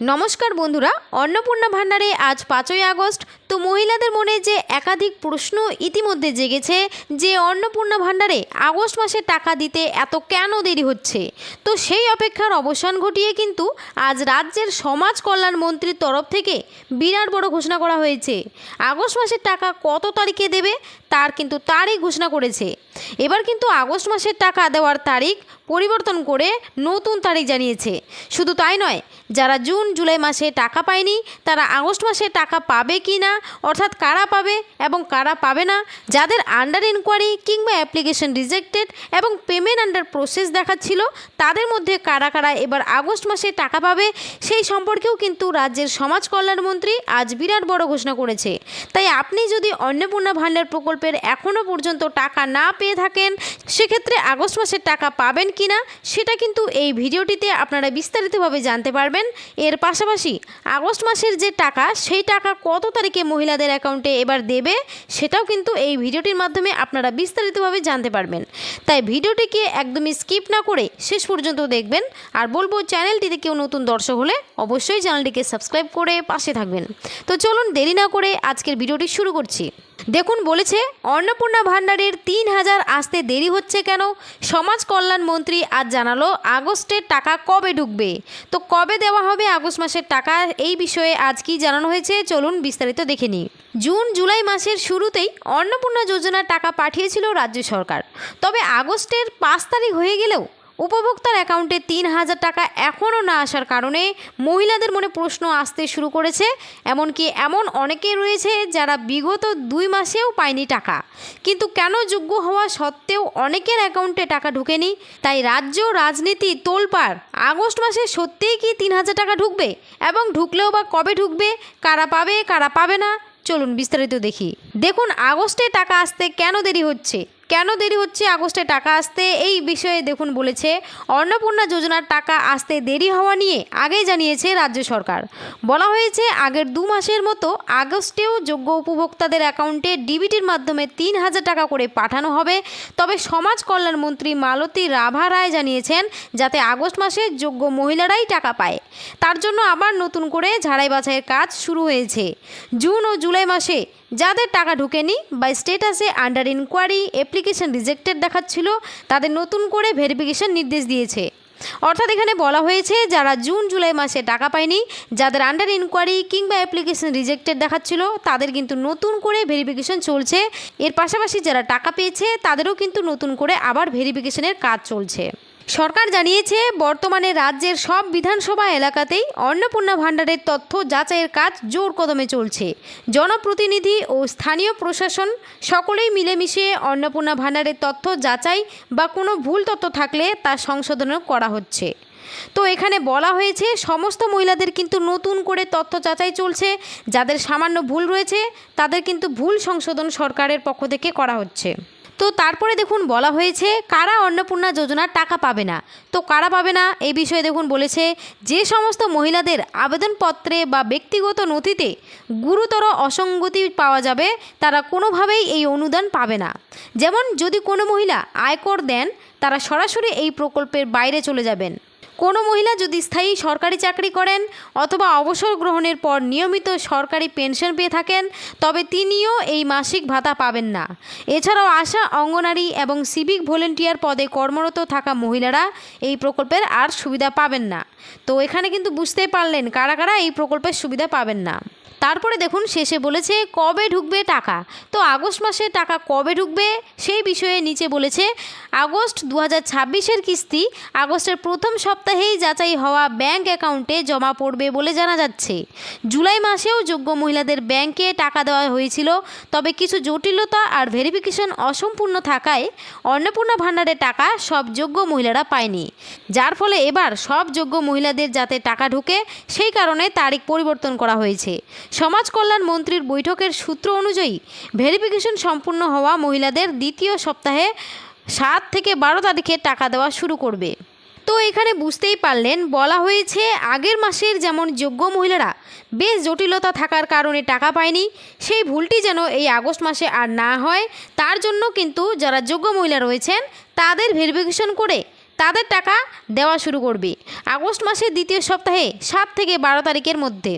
নমস্কার বন্ধুরা, অন্নপূর্ণা ভান্ডারে আজ 5ই আগস্ট। তো মহিলাদের মনে যে একাধিক প্রশ্ন ইতিমধ্যে জেগেছে যে অন্নপূর্ণা ভান্ডারে আগস্ট মাসে টাকা দিতে এত কেন দেরি হচ্ছে। তো সেই অপেক্ষার অবসান ঘটিয়ে কিন্তু আজ রাজ্যের সমাজ কল্যাণ মন্ত্রীর তরফ থেকে বিরাট বড় ঘোষণা করা হয়েছে। আগস্ট মাসের টাকা কত তারিখে দেবে তার কিন্তু তারিখ ঘোষণা করেছে। এবার কিন্তু আগস্ট মাসের টাকা দেওয়ার তারিখ পরিবর্তন করে নতুন তারিখ জানিয়েছে। শুধু তাই নয়, যারা জুন জুলাই মাসে টাকা পায়নি তারা আগস্ট মাসে টাকা পাবে কি না, অর্থাৎ কারা পাবে এবং কারা পাবে না, যাদের আন্ডার ইনকোয়ারি কিংবা অ্যাপ্লিকেশন রিজেক্টেড এবং পেমেন্ট আন্ডার প্রসেস দেখাচ্ছিল তাদের মধ্যে কারা কারা এবার আগস্ট মাসে টাকা পাবে সেই সম্পর্কেও কিন্তু রাজ্যের সমাজ কল্যাণ মন্ত্রী আজ বিরাট বড় ঘোষণা করেছে। তাই আপনি যদি অন্নপূর্ণা ভান্ডার প্রকল্পের এখনও পর্যন্ত টাকা না পেয়ে থাকেন সেক্ষেত্রে আগস্ট মাসের টাকা পাবেন কি না সেটা কিন্তু এই ভিডিওটিতে আপনারা বিস্তারিতভাবে জানতে পারবেন। এর পাশাপাশি আগস্ট মাসের যে টাকা সেই টাকা কত তারিখে মহিলাদের অ্যাকাউন্টে এবার দেবে সেটাও কিন্তু এই ভিডিওটির মাধ্যমে আপনারা বিস্তারিতভাবে জানতে পারবেন। তাই ভিডিওটিকে একদমই স্কিপ না করে শেষ পর্যন্ত দেখবেন। আর বলবো, চ্যানেলটিতে কেউ নতুন দর্শক হলে অবশ্যই চ্যানেলটিকে সাবস্ক্রাইব করে পাশে থাকবেন। তো চলুন দেরি না করে আজকের ভিডিওটি শুরু করছি। দেখুন, বলেছে অন্নপূর্ণা ভান্ডারের 3000 আসতে দেরি হচ্ছে কেন। সমাজ কল্যাণ মন্ত্রী আজ জানালো আগস্টের টাকা কবে ঢুকবে। তো কবে দেওয়া হবে আগস্ট মাসের টাকা, এই বিষয়ে আজ কি জানানো হয়েছে চলুন বিস্তারিত দেখে নিই। জুন জুলাই মাসের শুরুতেই অন্নপূর্ণা যোজনার টাকা পাঠিয়েছিল রাজ্য সরকার। তবে আগস্টের 5 তারিখ হয়ে গেলেও উপভোক্তার অ্যাকাউন্টে 3000 টাকা এখনও না আসার কারণে মহিলাদের মনে প্রশ্ন আসতে শুরু করেছে। এমনকি এমন অনেকে রয়েছে যারা বিগত 2 মাসেও পায়নি টাকা, কিন্তু কেন যোগ্য হওয়া সত্ত্বেও অনেকের অ্যাকাউন্টে টাকা ঢুকেনি। তাই রাজ্য রাজনীতি তোলপাড়। আগস্ট মাসে সত্যিই কি 3000 টাকা ঢুকবে এবং ঢুকলেও বা কবে ঢুকবে, কারা পাবে কারা পাবে না, চলুন বিস্তারিত দেখি। দেখুন, আগস্টে টাকা আসতে কেন দেরি হচ্ছে আগস্টে টাকা আসতে, এই বিষয়ে দেখুন বলেছে অন্নপূর্ণা যোজনার টাকা আসতে দেরি হওয়া নিয়ে আগেই জানিয়েছে রাজ্য সরকার। বলা হয়েছে আগের 2 মাসের মতো আগস্টেও যোগ্য উপভোক্তাদের অ্যাকাউন্টে ডিবিটির মাধ্যমে 3000 টাকা করে পাঠানো হবে। তবে সমাজ কল্যাণ মন্ত্রী মালতী রাভা রায় জানিয়েছেন যাতে আগস্ট মাসে যোগ্য মহিলারাই টাকা পায় তার জন্য আবার নতুন করে ঝাড়াই বাছাইয়ের কাজ শুরু হয়েছে। জুন ও জুলাই মাসে যাদের টাকা ঢুকেনি বা স্টেটাসে আন্ডার ইনকোয়ারি অ্যাপ্লিকেশন রিজেক্টেড দেখাচ্ছিল তাদের নতুন করে ভেরিফিকেশন নির্দেশ দিয়েছে। অর্থাৎ এখানে বলা হয়েছে যারা জুন জুলাই মাসে টাকা পায়নি, যাদের আন্ডার ইনকোয়ারি কিংবা অ্যাপ্লিকেশন রিজেক্টেড দেখাচ্ছিল তাদের কিন্তু নতুন করে ভেরিফিকেশন চলছে। এর পাশাপাশি যারা টাকা পেয়েছে তাদেরও কিন্তু নতুন করে আবার ভেরিফিকেশনের কাজ চলছে। সরকার জানিয়েছে বর্তমানে রাজ্যের সব বিধানসভা এলাকাতেই অন্নপূর্ণা ভান্ডারের তথ্য যাচাইয়ের কাজ জোর কদমে চলছে। জনপ্রতিনিধি ও স্থানীয় প্রশাসন সকলেই মিলেমিশে অন্নপূর্ণা ভান্ডারের তথ্য যাচাই বা কোনো ভুল তথ্য থাকলে তা সংশোধনও করা হচ্ছে। তো এখানে বলা হয়েছে সমস্ত মহিলাদের কিন্তু নতুন করে তথ্য যাচাই চলছে। যাদের সামান্য ভুল রয়েছে তাদের কিন্তু ভুল সংশোধন সরকারের পক্ষ থেকে করা হচ্ছে। তো তারপরে দেখুন বলা হয়েছে কারা অন্নপূর্ণা যোজনার টাকা পাবে না। তো কারা পাবে না এই বিষয়ে দেখুন বলেছে যে সমস্ত মহিলাদের আবেদনপত্রে বা ব্যক্তিগত নথিতে গুরুতর অসঙ্গতি পাওয়া যাবে তারা কোনোভাবেই এই অনুদান পাবে না। যেমন যদি কোনো মহিলা আয়কর দেন তারা সরাসরি এই প্রকল্পের বাইরে চলে যাবেন। কোনো মহিলা যদি স্থায়ী সরকারি চাকরি করেন অথবা অবসর গ্রহণের পর নিয়মিত সরকারি পেনশন পেয়ে থাকেন তবে তিনিও এই মাসিক ভাতা পাবেন না। এছাড়াও আশা, অঙ্গনারী এবং সিভিক ভলেন্টিয়ার পদে কর্মরত থাকা মহিলারা এই প্রকল্পের আর সুবিধা পাবেন না। তো এখানে কিন্তু বুঝতেই পারলেন কারা কারা এই প্রকল্পের সুবিধা পাবেন না। তারপরে দেখুন শেষে বলেছে কবে ঢুকবে টাকা। তো আগস্ট মাসে টাকা কবে ঢুকবে সেই বিষয়ে নিচে বলেছে আগস্ট 2026-এর কিস্তি আগস্টের প্রথম সপ্তাহেই যাচাই হওয়া ব্যাংক অ্যাকাউন্টে জমা পড়বে বলে জানা যাচ্ছে। জুলাই মাসেও যোগ্য মহিলাদের ব্যাংকে টাকা দেওয়া হয়েছিল, তবে কিছু জটিলতা আর ভেরিফিকেশন অসম্পূর্ণ থাকায় অন্নপূর্ণা ভান্ডারের টাকা সব যোগ্য মহিলারা পায়নি, যার ফলে এবার সব যোগ্য মহিলাদের যাতে টাকা ঢুকে সেই কারণে তারিখ পরিবর্তন করা হয়েছে। সমাজ কল্যাণ মন্ত্রীর বৈঠকের সূত্র অনুযায়ী ভেরিফিকেশন সম্পূর্ণ হওয়া মহিলাদের দ্বিতীয় সপ্তাহে 7 থেকে 12 তারিখে টাকা দেওয়া শুরু করবে। তো এখানে বুঝতেই পারলেন বলা হয়েছে আগের মাসের যেমন যোগ্য মহিলারা বেশ জটিলতা থাকার কারণে টাকা পায়নি, সেই ভুলটি যেন এই আগস্ট মাসে আর না হয় তার জন্য কিন্তু যারা যোগ্য মহিলা রয়েছেন তাদের ভেরিফিকেশন করে তাদের টাকা দেওয়া শুরু করবে আগস্ট মাসের দ্বিতীয় সপ্তাহে 7 থেকে 12 তারিখের মধ্যে।